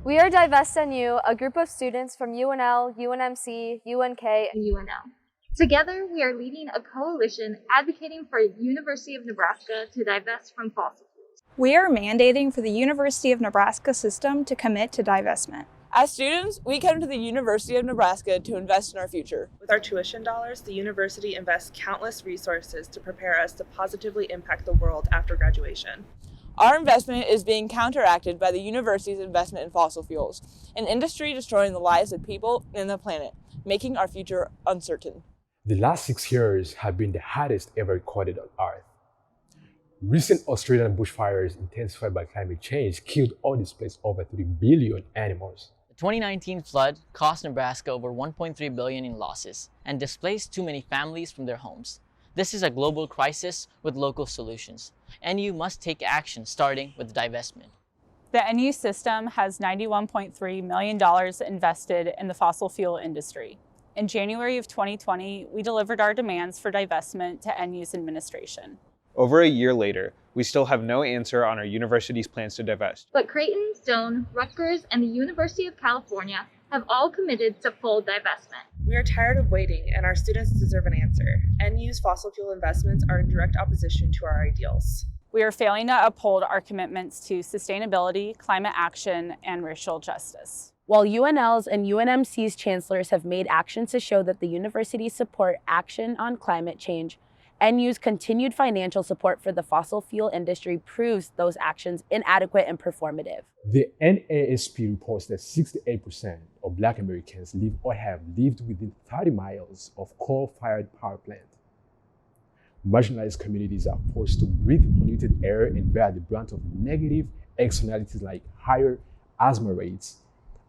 We are Divest NU, a group of students from UNL, UNMC, UNK, and UNL. Together, we are leading a coalition advocating for University of Nebraska to divest from fossil fuels. We are mandating for the University of Nebraska system to commit to divestment. As students, we come to the University of Nebraska to invest in our future. With our tuition dollars, the university invests countless resources to prepare us to positively impact the world after graduation. Our investment is being counteracted by the university's investment in fossil fuels, an industry destroying the lives of people and the planet, making our future uncertain. The last 6 years have been the hottest ever recorded on Earth. Recent Australian bushfires intensified by climate change killed or displaced over 3 billion animals. The 2019 flood cost Nebraska over $1.3 billion in losses and displaced too many families from their homes. This is a global crisis with local solutions. NU must take action, starting with divestment. The NU system has $91.3 million invested in the fossil fuel industry. In January of 2020, we delivered our demands for divestment to NU's administration. Over a year later, we still have no answer on our university's plans to divest. But Creighton, Stone, Rutgers, and the University of California have all committed to full divestment. We are tired of waiting, and our students deserve an answer. NU's fossil fuel investments are in direct opposition to our ideals. We are failing to uphold our commitments to sustainability, climate action, and racial justice. While UNL's and UNMC's chancellors have made actions to show that the universities support action on climate change, NU's continued financial support for the fossil fuel industry proves those actions inadequate and performative. The NASP reports that 68% of Black Americans live or have lived within 30 miles of coal-fired power plants. Marginalized communities are forced to breathe polluted air and bear the brunt of negative externalities like higher asthma rates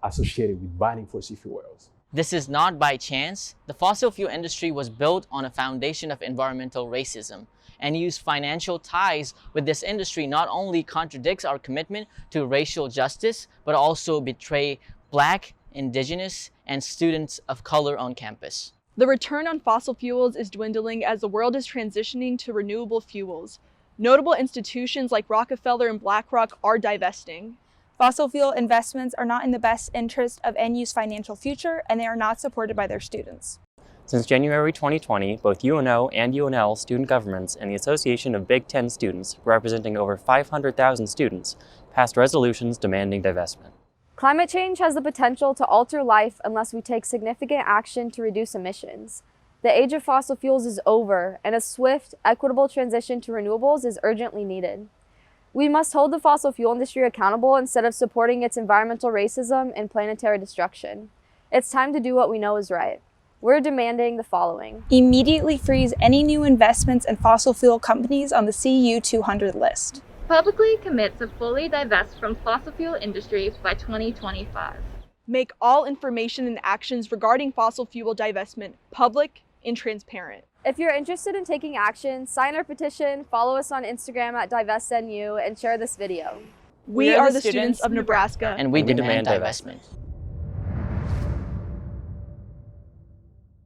associated with burning fossil fuels. This is not by chance. The fossil fuel industry was built on a foundation of environmental racism. NU's financial ties with this industry not only contradicts our commitment to racial justice, but also betray Black, Indigenous, and students of color on campus. The return on fossil fuels is dwindling as the world is transitioning to renewable fuels. Notable institutions like Rockefeller and BlackRock are divesting. Fossil fuel investments are not in the best interest of NU's financial future, and they are not supported by their students. Since January 2020, both UNO and UNL student governments and the Association of Big Ten Students, representing over 500,000 students, passed resolutions demanding divestment. Climate change has the potential to alter life unless we take significant action to reduce emissions. The age of fossil fuels is over, and a swift, equitable transition to renewables is urgently needed. We must hold the fossil fuel industry accountable instead of supporting its environmental racism and planetary destruction. It's time to do what we know is right. We're demanding the following. Immediately freeze any new investments in fossil fuel companies on the CU 200 list. Publicly commit to fully divest from fossil fuel industry by 2025. Make all information and actions regarding fossil fuel divestment public and transparent. If you're interested in taking action, sign our petition, follow us on Instagram at DivestNU, and share this video. We are the students of Nebraska. And we demand divestment.